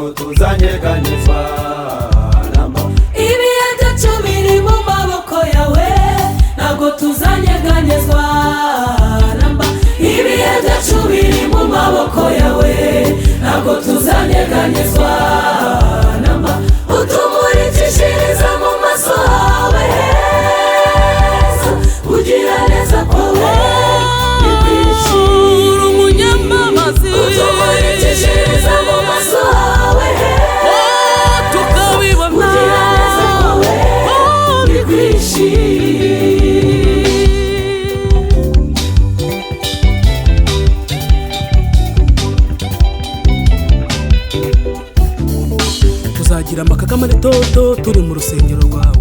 ntabwo tuzanyeganyezwa namba. Ibihe byacu biri mu maboko yawe, ntabwo tuzanyeganyezwa namba. Ibihe byacu biri mu maboko yawe, ntabwo tuzanyeganyezwa namba. Utumurikishiriza mu maso hawe heza, kugira neza kwawe ni kwinshi. Utumurikishiriza mu maso hawe heza, tukabibona kugira neza kwawe ni kwinshi. tuzagira amakakama ritoto turi mu rusengero rwawe,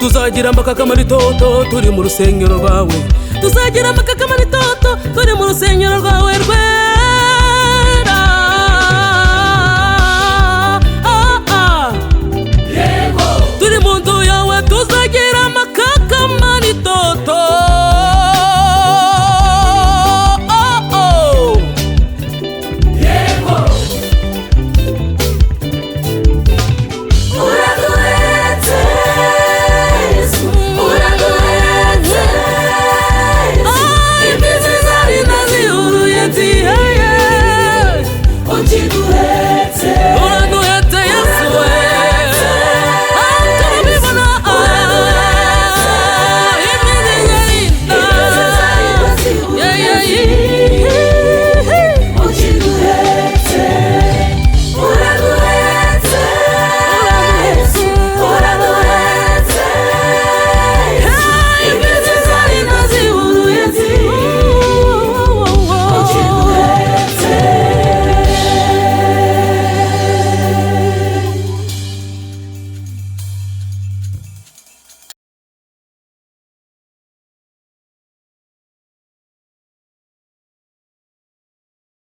tuzagira amakakama ritoto turi mu rusengero rwawe, tuzagira amakakama ritoto turi mu rusengero rwawe rwe.